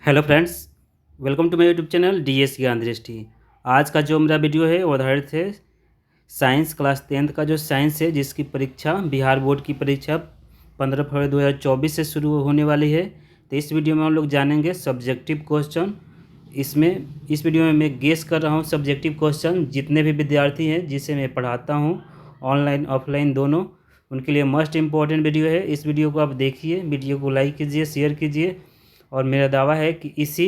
Hello friends, welcome to my YouTube channel DS Gyan Drishti. आज का जो मेरा वीडियो है वो आधारित है साइंस क्लास 10th का जो साइंस है, जिसकी परीक्षा बिहार बोर्ड की परीक्षा 15 फरवरी 2024 से शुरू होने वाली है। तो इस वीडियो में हम लोग जानेंगे सब्जेक्टिव क्वेश्चन। इस वीडियो में मैं गेस कर रहा हूँ सब्जेक्टिव क्वेश्चन। जितने भी विद्यार्थी हैं जिसे मैं पढ़ाता हूँ ऑनलाइन ऑफलाइन दोनों, उनके लिए मस्ट इम्पॉर्टेंट वीडियो है। इस वीडियो को आप देखिए, वीडियो को लाइक कीजिए, शेयर कीजिए। और मेरा दावा है कि इसी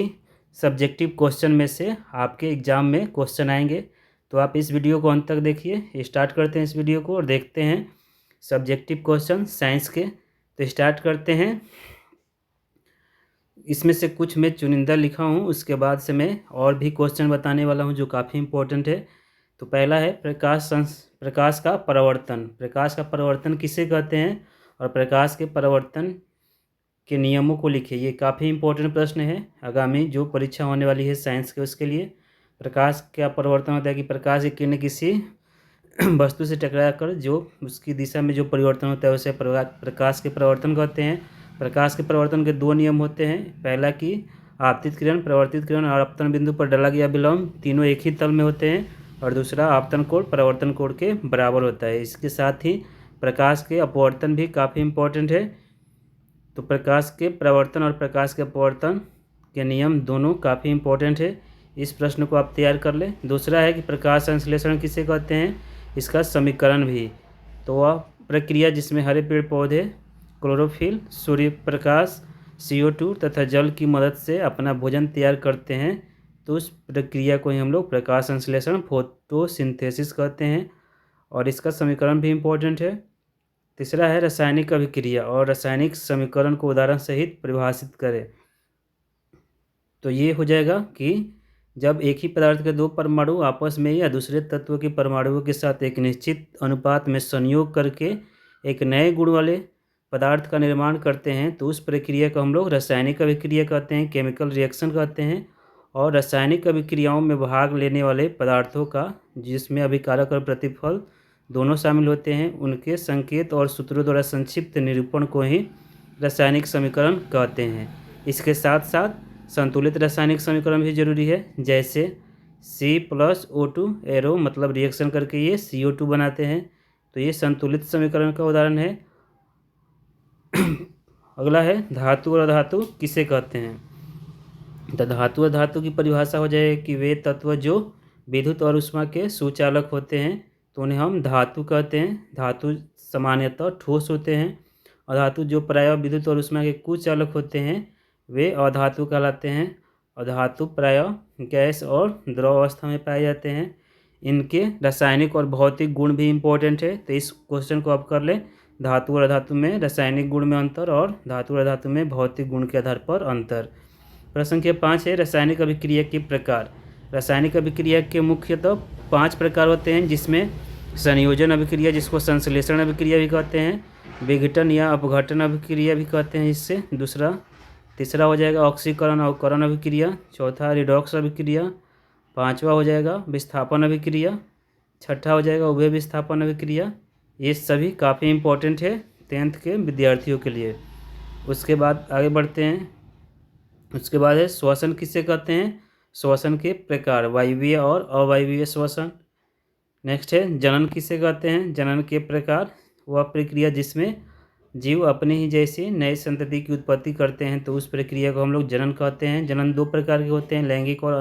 सब्जेक्टिव क्वेश्चन में से आपके एग्ज़ाम में क्वेश्चन आएंगे। तो आप इस वीडियो को अंत तक देखिए। स्टार्ट करते हैं इस वीडियो को और देखते हैं सब्जेक्टिव क्वेश्चन साइंस के। तो स्टार्ट करते हैं। इसमें से कुछ मैं चुनिंदा लिखा हूँ, उसके बाद से मैं और भी क्वेश्चन बताने वाला हूँ जो काफ़ी इम्पोर्टेंट है। तो पहला है प्रकाश का परावर्तन। प्रकाश का परावर्तन किसे कहते हैं और प्रकाश के परावर्तन के नियमों को लिखिए। ये काफ़ी इंपॉर्टेंट प्रश्न है, आगामी जो परीक्षा होने वाली है साइंस के उसके लिए। प्रकाश क्या परिवर्तन होता है कि प्रकाश की किरण किसी वस्तु से टकराकर जो उसकी दिशा में जो परिवर्तन होता है उसे प्रकाश के परिवर्तन कहते हैं। प्रकाश के परिवर्तन के दो नियम होते हैं। पहला कि आपतित किरण, प्रवर्तित किरण और आपतन बिंदु पर डाला गया विलंब तीनों एक ही तल में होते हैं। और दूसरा आपतन कोण परावर्तन कोण के बराबर होता है। इसके साथ ही प्रकाश के अपवर्तन भी काफ़ी इंपॉर्टेंट है। तो प्रकाश के प्रवर्तन और प्रकाश के अपवर्तन के नियम दोनों काफ़ी इंपॉर्टेंट है। इस प्रश्न को आप तैयार कर लें। दूसरा है कि प्रकाश संश्लेषण किसे कहते हैं, इसका समीकरण भी। तो वह प्रक्रिया जिसमें हरे पेड़ पौधे क्लोरोफिल, सूर्य प्रकाश, CO2 तथा जल की मदद से अपना भोजन तैयार करते हैं, तो उस प्रक्रिया को ही हम लोग प्रकाश संश्लेषण फोटोसिंथेसिस कहते हैं। और इसका समीकरण भी इम्पोर्टेंट है। तीसरा है रासायनिक अभिक्रिया और रासायनिक समीकरण को उदाहरण सहित परिभाषित करें। तो ये हो जाएगा कि जब एक ही पदार्थ के दो परमाणु आपस में या दूसरे तत्व के परमाणुओं के साथ एक निश्चित अनुपात में संयोग करके एक नए गुण वाले पदार्थ का निर्माण करते हैं, तो उस प्रक्रिया को हम लोग रासायनिक अभिक्रिया कहते हैं, केमिकल रिएक्शन कहते हैं। और रासायनिक अभिक्रियाओं में भाग लेने वाले पदार्थों का, जिसमें अभिकारक और प्रतिफल दोनों शामिल होते हैं, उनके संकेत और सूत्रों द्वारा संक्षिप्त निरूपण को ही रासायनिक समीकरण कहते हैं। इसके साथ साथ संतुलित रासायनिक समीकरण भी जरूरी है, जैसे C+O2 एरो मतलब रिएक्शन करके ये CO2 बनाते हैं। तो ये संतुलित समीकरण का उदाहरण है। अगला है धातु और अधातु किसे कहते हैं। तो धातु और धातु की परिभाषा हो जाए कि वे तत्व जो विद्युत और ऊष्मा के सुचालक होते हैं, तो उन्हें हम धातु कहते हैं। धातु सामान्यतः ठोस होते हैं। अधातु जो प्रायः विद्युत और ऊष्मा के कुचालक होते हैं, वे अधातु कहलाते हैं। अधातु प्रायः गैस और द्रव अवस्था में पाए जाते हैं। इनके रासायनिक और भौतिक गुण भी इम्पोर्टेंट है। तो इस क्वेश्चन को आप कर लें, धातु और अधातु में रासायनिक गुण में अंतर और धातु और धातु में भौतिक गुण के आधार पर अंतर। प्रश्न संख्या 5 है रासायनिक अभिक्रिया के प्रकार। रासायनिक अभिक्रिया के मुख्यतः 5 प्रकार होते हैं, जिसमें संयोजन अभिक्रिया, जिसको संश्लेषण अभिक्रिया भी कहते हैं, विघटन या अपघटन अभिक्रिया भी कहते हैं इससे। तीसरा हो जाएगा ऑक्सीकरण अवकरण अभिक्रिया। चौथा रिडॉक्स अभिक्रिया। पांचवा हो जाएगा विस्थापन अभिक्रिया। छठा हो जाएगा उभय विस्थापन अभिक्रिया। ये सभी काफ़ी इम्पोर्टेंट है 10th के विद्यार्थियों के लिए। उसके बाद आगे बढ़ते हैं। उसके बाद है श्वसन किसे कहते हैं। श्वसन के प्रकार, वायवीय और अवायवीय श्वसन। नेक्स्ट है जनन किसे कहते हैं। जनन के प्रकार, वह प्रक्रिया जिसमें जीव अपने ही जैसी नई संतति की उत्पत्ति करते हैं, तो उस प्रक्रिया को हम लोग जनन कहते हैं। जनन 2 प्रकार के होते हैं, लैंगिक और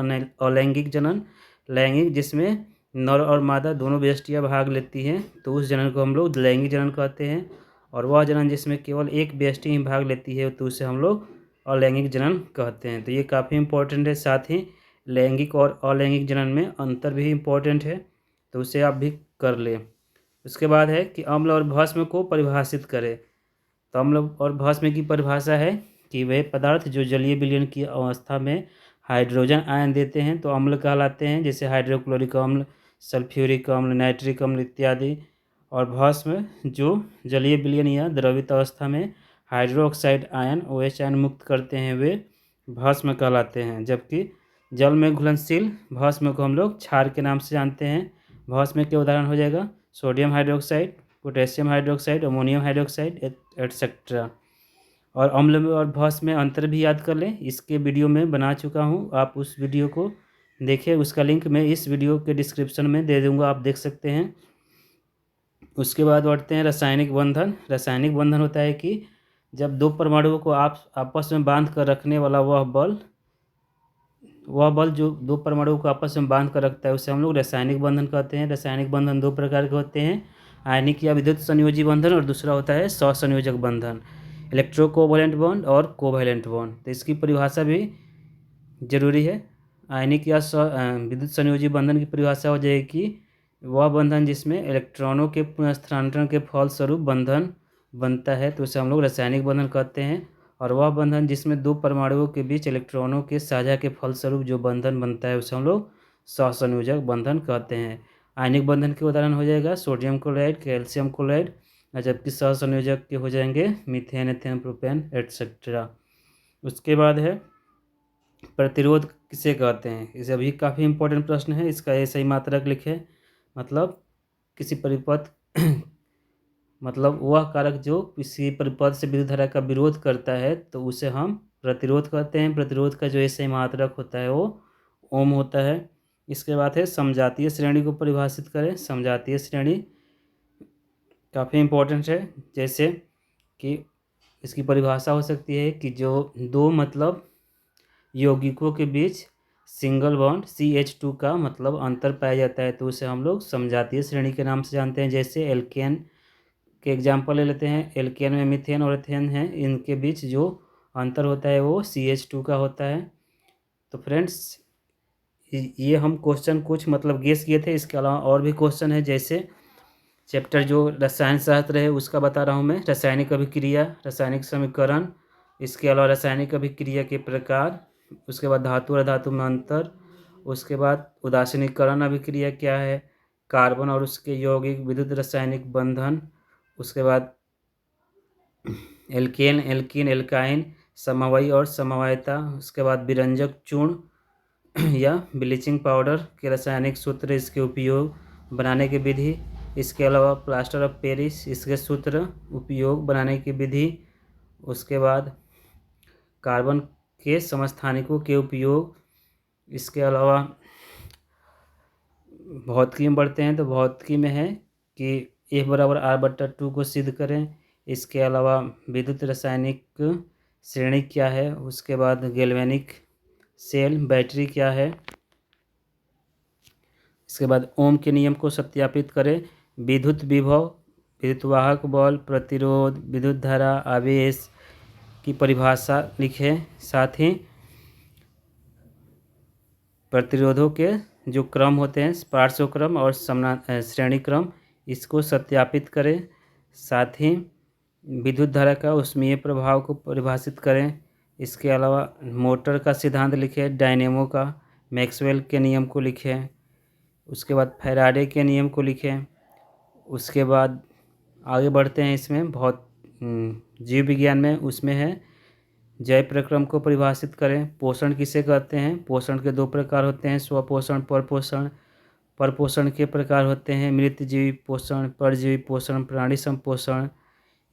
अलैंगिक जनन। लैंगिक जिसमें नर और मादा दोनों व्यष्टियाँ भाग लेती हैं, तो उस जनन को हम लोग लैंगिक जनन कहते हैं। और वह जनन जिसमें केवल एक व्यष्टि ही भाग लेती है, तो उसे हम लोग अलैंगिक जनन कहते हैं। तो ये काफ़ी इंपॉर्टेंट है। साथ ही लैंगिक और अलैंगिक जनन में अंतर भी इम्पोर्टेंट है, तो उसे आप भी कर लें। उसके बाद है कि अम्ल और भस्म को परिभाषित करें। तो अम्ल और भस्म की परिभाषा है कि वे पदार्थ जो जलीय विलयन की अवस्था में हाइड्रोजन आयन देते हैं, तो अम्ल कहलाते हैं, जैसे हाइड्रोक्लोरिक अम्ल, सल्फ्यूरिक अम्ल, नाइट्रिक अम्ल इत्यादि। और भस्म जो जलीय विलयन या द्रवित अवस्था में हाइड्रोक्साइड आयन OH आयन मुक्त करते हैं, वे भस्म कहलाते हैं। जबकि जल में घुलनशील भस्म को हम लोग क्षार के नाम से जानते हैं। भस्म के उदाहरण हो जाएगा sodium hydroxide, potassium hydroxide, ammonium hydroxide etcetera. और अम्ल में और भस में अंतर भी याद कर लें। इसके वीडियो में बना चुका हूँ, आप उस वीडियो को देखें। उसका लिंक मैं इस वीडियो के डिस्क्रिप्शन में दे दूँगा, आप देख सकते हैं। उसके बाद बढ़ते हैं रासायनिक बंधन। रासायनिक बंधन होता है कि जब दो परमाणुओं को आप आपस में बांध कर रखने वाला वह बल जो दो परमाणुओं को आपस में बांध कर रखता है उसे हम लोग रासायनिक बंधन कहते हैं। रासायनिक बंधन दो प्रकार के होते हैं, आयनिक या विद्युत संयोजी बंधन, और दूसरा होता है सहसंयोजक बंधन, इलेक्ट्रोकोवैलेंट बॉन्ड और कोवैलेंट बॉन्ड। तो इसकी परिभाषा भी जरूरी है। आयनिक या विद्युत संयोजी बंधन की परिभाषा हो जाएगी कि वह बंधन जिसमें इलेक्ट्रॉनों के पुनःस्थानांतरण के फलस्वरूप बंधन बनता है, तो उसे हम लोग रासायनिक बंधन कहते हैं। और वह बंधन जिसमें दो परमाणुओं के बीच इलेक्ट्रॉनों के साझा के फलस्वरूप जो बंधन बनता है उसे हम लोग सहसंयोजक बंधन कहते हैं। आयनिक बंधन के उदाहरण हो जाएगा सोडियम क्लोराइड, कैल्शियम क्लोराइड, जबकि सहसंयोजक के हो जाएंगे मीथेन, एथेन, प्रोपेन एटसेट्रा। उसके बाद है प्रतिरोध किसे कहते हैं। इसे अभी काफ़ी इंपॉर्टेंट प्रश्न है, इसका ये सही मात्रक लिखे। मतलब किसी परिपथ मतलब वह कारक जो किसी परिपथ से विद्युत धारा का विरोध करता है तो उसे हम प्रतिरोध कहते हैं। प्रतिरोध का जो ये सही मात्रक होता है वो ओम होता है। इसके बाद है समजातीय श्रेणी को परिभाषित करें। समजातीय श्रेणी काफ़ी इंपॉर्टेंट है, जैसे कि इसकी परिभाषा हो सकती है कि जो दो मतलब यौगिकों के बीच सिंगल बॉन्ड CH2 का मतलब अंतर पाया जाता है तो उसे हम लोग समजातीय श्रेणी के नाम से जानते हैं। जैसे एल्केन के एग्जाम्पल ले लेते हैं, एल्केन में मीथेन और एथेन है, इनके बीच जो अंतर होता है वो CH2 का होता है। तो फ्रेंड्स ये हम क्वेश्चन कुछ मतलब गेस किए थे, इसके अलावा और भी क्वेश्चन है। जैसे चैप्टर जो रसायन शास्त्र है उसका बता रहा हूँ मैं, रासायनिक अभिक्रिया, रासायनिक समीकरण, इसके अलावा रासायनिक अभिक्रिया के प्रकार, उसके बाद धातु और धातु में अंतर, उसके बाद उदासीनीकरण अभिक्रिया क्या है, कार्बन और उसके यौगिक, विद्युत रासायनिक बंधन, उसके बाद एल्केन, एल्कीन, एल्काइन, समवायी और समवायता, उसके बाद विरंजक चूर्ण या ब्लीचिंग पाउडर के रासायनिक सूत्र, इसके उपयोग, बनाने की विधि, इसके अलावा प्लास्टर ऑफ पेरिस, इसके सूत्र, उपयोग, बनाने की विधि, उसके बाद कार्बन के समस्थानिकों के उपयोग, इसके अलावा भौतिकी में बढ़ते हैं तो भौतिकी में है कि F=R/2 को सिद्ध करें। इसके अलावा विद्युत रासायनिक श्रेणी क्या है, उसके बाद गैल्वेनिक सेल बैटरी क्या है, इसके बाद ओम के नियम को सत्यापित करें। विद्युत विभव, विद्युत वाहक बल, प्रतिरोध, विद्युत धारा, आवेश की परिभाषा लिखें। साथ ही प्रतिरोधों के जो क्रम होते हैं, पार्श्व क्रम और श्रेणी क्रम, इसको सत्यापित करें। साथ ही विद्युत धारा का ऊष्मीय प्रभाव को परिभाषित करें। इसके अलावा मोटर का सिद्धांत लिखें, डायनेमो का, मैक्सवेल के नियम को लिखें, उसके बाद फैराडे के नियम को लिखें। उसके बाद आगे बढ़ते हैं, इसमें बहुत जीव विज्ञान में उसमें है जय प्रक्रम को परिभाषित करें। पोषण किसे कहते हैं, पोषण के दो प्रकार होते हैं, स्वपोषण, परपोषण। परपोषण के प्रकार होते हैं मृतजीवी पोषण, परजीवी पोषण, प्राणी संपोषण,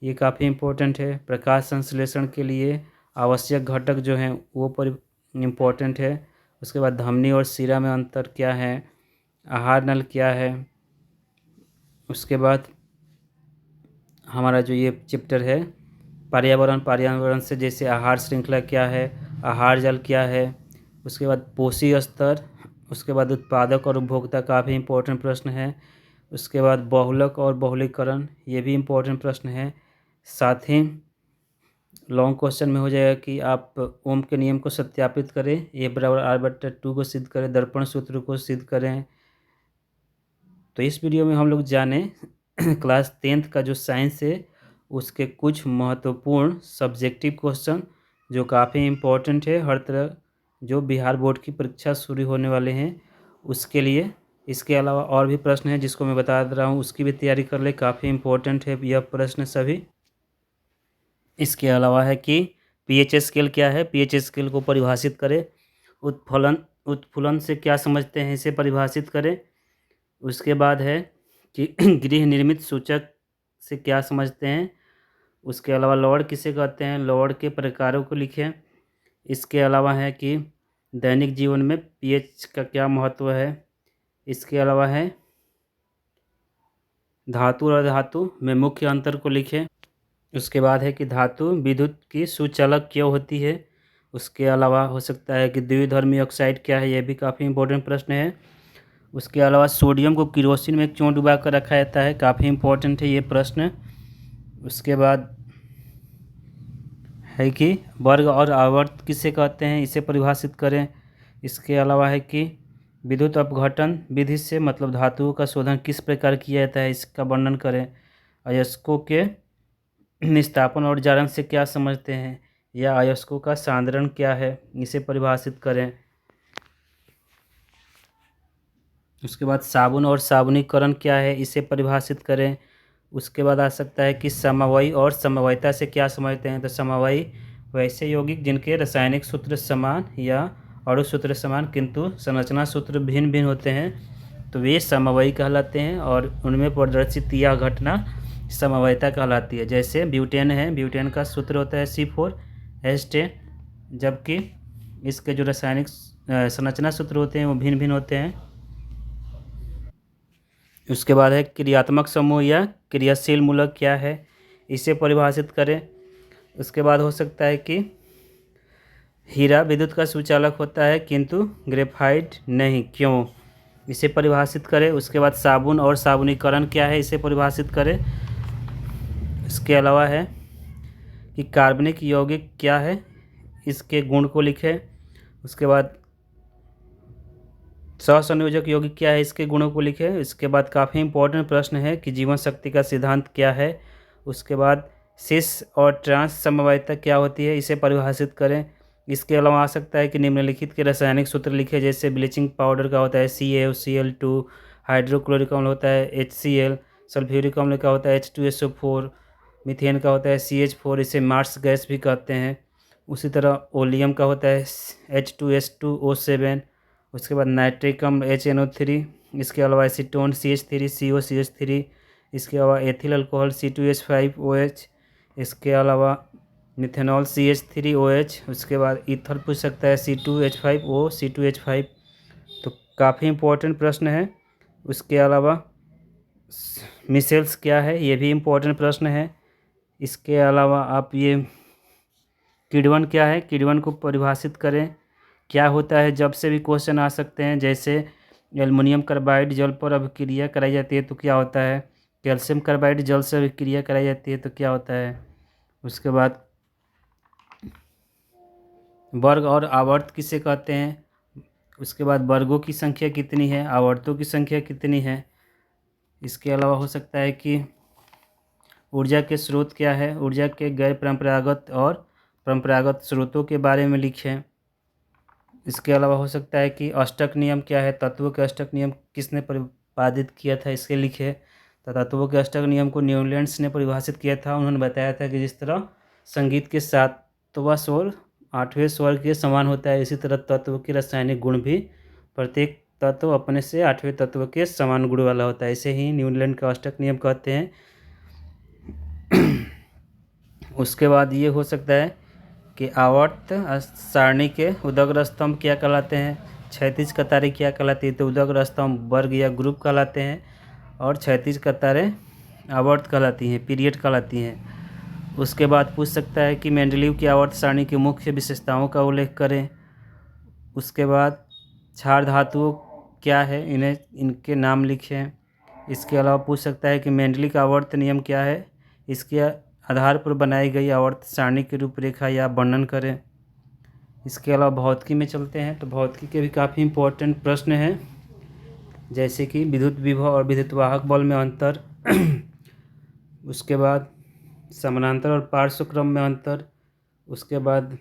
ये काफ़ी इम्पोर्टेंट है। प्रकाश संश्लेषण के लिए आवश्यक घटक जो हैं वो इम्पोर्टेंट है। उसके बाद धमनी और शिरा में अंतर क्या है, आहार नल क्या है। उसके बाद हमारा जो ये चैप्टर है पर्यावरण, पर्यावरण से जैसे आहार श्रृंखला क्या है, आहार जल क्या है, उसके बाद पोषी स्तर, उसके बाद उत्पादक और उपभोक्ता काफ़ी इम्पोर्टेंट प्रश्न है। उसके बाद बहुलक और बहुलीकरण, ये भी इम्पोर्टेंट प्रश्न है। साथ ही लॉन्ग क्वेश्चन में हो जाएगा कि आप ओम के नियम को सत्यापित करें, F=R/2 को सिद्ध करें, दर्पण सूत्र को सिद्ध करें। तो इस वीडियो में हम लोग जाने क्लास 10th का जो साइंस है उसके कुछ महत्वपूर्ण सब्जेक्टिव क्वेश्चन जो काफ़ी इम्पोर्टेंट है हर तरह, जो बिहार बोर्ड की परीक्षा शुरू होने वाले हैं उसके लिए। इसके अलावा और भी प्रश्न हैं जिसको मैं बता रहा हूँ, उसकी भी तैयारी कर ले, काफ़ी इम्पोर्टेंट है यह प्रश्न सभी। इसके अलावा है कि pH स्केल क्या है, pH स्केल को परिभाषित करें। उत्फुलन से क्या समझते हैं, इसे परिभाषित करें। उसके बाद है कि गृह निर्मित सूचक से क्या समझते हैं, उसके अलावा लवण किसे कहते हैं, लवण के प्रकारों को लिखें। इसके अलावा है कि दैनिक जीवन में पीएच का क्या महत्व है। इसके अलावा है धातु और धातु में मुख्य अंतर को लिखें। उसके बाद है कि धातु विद्युत की सुचालक क्यों होती है। उसके अलावा हो सकता है कि द्विधर्मी ऑक्साइड क्या है, यह भी काफ़ी इंपॉर्टेंट प्रश्न है। उसके अलावा सोडियम को किरोसिन में क्यों डुबा कर रखा जाता है, काफ़ी इंपॉर्टेंट है ये प्रश्न। उसके बाद है कि वर्ग और आवर्त किसे कहते हैं, इसे परिभाषित करें। इसके अलावा है कि विद्युत अपघटन विधि से मतलब धातुओं का शोधन किस प्रकार किया जाता है, इसका वर्णन करें। अयस्कों के निस्तापन और जारण से क्या समझते हैं, या अयस्कों का सांद्रण क्या है, इसे परिभाषित करें। उसके बाद साबुन और साबुनीकरण क्या है, इसे परिभाषित करें। उसके बाद आ सकता है कि समवायी और समवायिता से क्या समझते हैं। तो समवायी वैसे यौगिक जिनके रासायनिक सूत्र समान या अणु सूत्र समान किंतु संरचना सूत्र भिन्न भिन्न होते हैं, तो वे समवायी कहलाते हैं और उनमें प्रदर्शित यह घटना समवायिता कहलाती है। जैसे ब्यूटेन है, ब्यूटेन का सूत्र होता है C4H10, जबकि इसके जो रासायनिक संरचना सूत्र होते हैं वो भिन्न भिन्न होते हैं। उसके बाद है क्रियात्मक समूह या क्रियाशील मूलक क्या है, इसे परिभाषित करें। उसके बाद हो सकता है कि हीरा विद्युत का सुचालक होता है किंतु ग्रेफाइट नहीं, क्यों, इसे परिभाषित करें। उसके बाद साबुन और साबुनीकरण क्या है, इसे परिभाषित करें। इसके अलावा है कि कार्बनिक यौगिक क्या है, इसके गुण को लिखें। उसके बाद सहसंयोजक यौगिक क्या है, इसके गुणों को लिखें। इसके बाद काफ़ी इंपॉर्टेंट प्रश्न है कि जीवन शक्ति का सिद्धांत क्या है। उसके बाद सिस और ट्रांस समवायिता क्या होती है, इसे परिभाषित करें। इसके अलावा आ सकता है कि निम्नलिखित के रासायनिक सूत्र लिखे, जैसे ब्लीचिंग पाउडर का होता है CaCl2, हाइड्रोक्लोरिक अम्ल होता है HCl, सल्फ्यूरिक अम्ल का होता है H2SO4, मीथेन का होता है CH4, इसे मार्स गैस भी कहते हैं। उसी तरह ओलियम का होता है H2S2O7। उसके बाद नाइट्रिक अम्ल HNO3। इसके अलावा एसीटोन CH3COCH3। इसके अलावा एथिल अल्कोहल C2H5OH। इसके अलावा मिथेनॉल CH3OH। उसके बाद ईथर पूछ सकता है C2H5O C2H5। तो काफ़ी इंपॉर्टेंट प्रश्न है। उसके अलावा मिसेल्स क्या है, ये भी इम्पोर्टेंट प्रश्न है। इसके अलावा आप ये किण्वन क्या है, किण्वन को परिभाषित करें। क्या होता है, जब से भी क्वेश्चन आ सकते हैं, जैसे एल्युमिनियम कार्बाइड जल पर अभिक्रिया कराई जाती है तो क्या होता है, कैल्शियम कार्बाइड जल से अभिक्रिया कराई जाती है तो क्या होता है। उसके बाद वर्ग और आवर्त किसे कहते हैं। उसके बाद वर्गों की संख्या कितनी है, आवर्तों की संख्या कितनी है। इसके अलावा हो सकता है कि ऊर्जा के स्रोत क्या है, ऊर्जा के गैर परंपरागत और परंपरागत स्रोतों के बारे में लिखें। इसके अलावा हो सकता है कि अष्टक नियम क्या है, तत्वों के अष्टक नियम किसने प्रतिपादित किया था, इसके लिखे। तो तत्वों के अष्टक नियम को न्यूलैंड्स ने परिभाषित किया था। उन्होंने बताया था कि जिस तरह संगीत के सातवां स्वर आठवें स्वर के समान होता है, इसी तरह तत्व के रासायनिक गुण भी प्रत्येक तत्व अपने से आठवें तत्व के समान गुण वाला होता है, इसे ही न्यूलैंड का अष्टक नियम कहते हैं। उसके बाद ये हो सकता है कि आवर्त सारणी के उदग्र स्तंभ क्या कहलाते हैं, क्षैतिज कतारें क्या कहलाती है। तो उदग्र स्तंभ वर्ग या ग्रुप कहलाते हैं और क्षैतिज कतारें आवर्त कहलाती हैं, पीरियड कहलाती हैं। उसके बाद पूछ सकता है कि मेंडलीव की आवर्त सारणी की मुख्य विशेषताओं का उल्लेख करें। उसके बाद क्षार धातुओं क्या है, इनके नाम लिखें। इसके अलावा पूछ सकता है कि मेंडली का आवर्त नियम क्या है, इसके आधार पर बनाई गई आवर्त सारणी की रूपरेखा या वर्णन करें। इसके अलावा भौतिकी में चलते हैं, तो भौतिकी के भी काफ़ी इंपॉर्टेंट प्रश्न हैं, जैसे कि विद्युत विभव और विद्युतवाहक बल में अंतर। उसके बाद समानांतर और पार्श्व क्रम में अंतर। उसके बाद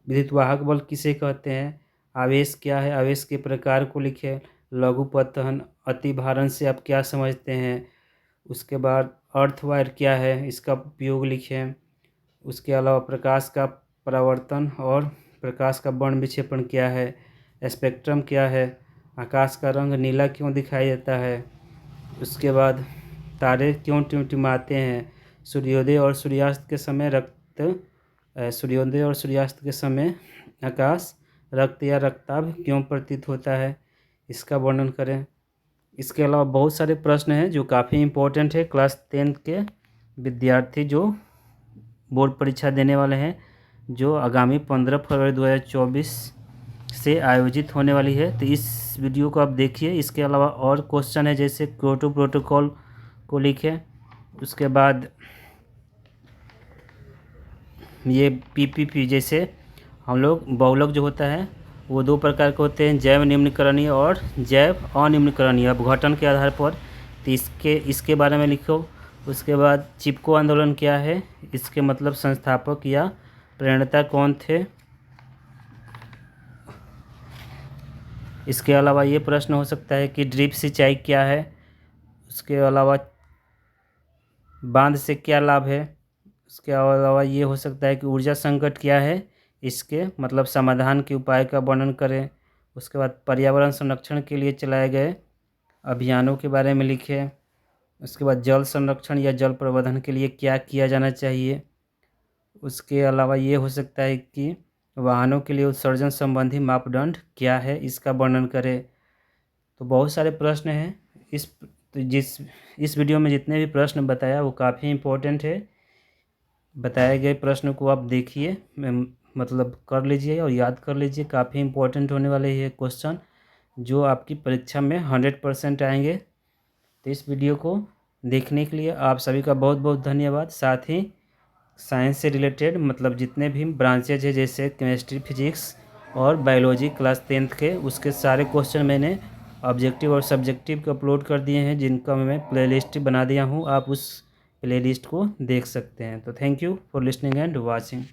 विद्युतवाहक बल किसे कहते हैं, आवेश क्या है, आवेश के प्रकार को लिखें। लघुपतन अतिभारण से आप क्या समझते हैं। उसके बाद अर्थवायर क्या है, इसका उपयोग लिखें। उसके अलावा प्रकाश का परावर्तन और प्रकाश का वर्ण विक्षेपण क्या है, स्पेक्ट्रम क्या है, आकाश का रंग नीला क्यों दिखाई देता है। उसके बाद तारे क्यों टिमटिमाते हैं? सूर्योदय और सूर्यास्त के समय सूर्योदय और सूर्यास्त के समय आकाश रक्त या रक्ताभ क्यों प्रतीत होता है? इसका वर्णन करें। इसके अलावा बहुत सारे प्रश्न हैं जो काफ़ी इम्पोर्टेंट है क्लास 10th के विद्यार्थी जो बोर्ड परीक्षा देने वाले हैं, जो आगामी 15 फरवरी 2024 से आयोजित होने वाली है। तो इस वीडियो को आप देखिए। इसके अलावा और क्वेश्चन है, जैसे क्योटो प्रोटोकॉल को लिखें, उसके बाद ये पीपीपी, जैसे हम लोग बहुलक जो होता है वो 2 प्रकार के होते हैं, जैव निम्नीकरणीय और जैव अनिम्नीकरणीय अपघटन के आधार पर। तो इसके बारे में लिखो। उसके बाद चिपको आंदोलन क्या है, इसके मतलब संस्थापक या प्रणेता कौन थे। इसके अलावा ये प्रश्न हो सकता है कि ड्रिप सिंचाई क्या है। उसके अलावा बांध से क्या लाभ है। उसके अलावा ये हो सकता है कि ऊर्जा संकट क्या है, इसके मतलब समाधान के उपाय का वर्णन करें। उसके बाद पर्यावरण संरक्षण के लिए चलाए गए अभियानों के बारे में लिखें। उसके बाद जल संरक्षण या जल प्रबंधन के लिए क्या किया जाना चाहिए। उसके अलावा ये हो सकता है कि वाहनों के लिए उत्सर्जन संबंधी मापदंड क्या है, इसका वर्णन करें। तो बहुत सारे प्रश्न हैं। इस वीडियो में जितने भी प्रश्न बताया वो काफ़ी इम्पोर्टेंट है। बताए गए प्रश्न को आप देखिए, मतलब कर लीजिए और याद कर लीजिए। काफ़ी इम्पोर्टेंट होने वाले ये क्वेश्चन जो आपकी परीक्षा में 100% आएंगे। तो इस वीडियो को देखने के लिए आप सभी का बहुत बहुत धन्यवाद। साथ ही साइंस से रिलेटेड मतलब जितने भी ब्रांचेज है, जैसे केमिस्ट्री, फिजिक्स और बायोलॉजी क्लास 10th के, उसके सारे क्वेश्चन मैंने ऑब्जेक्टिव और सब्जेक्टिव को अपलोड कर दिए हैं, जिनका मैं प्लेलिस्ट बना दिया हूँ। आप उस प्लेलिस्ट को देख सकते हैं। तो thank you for listening and watching.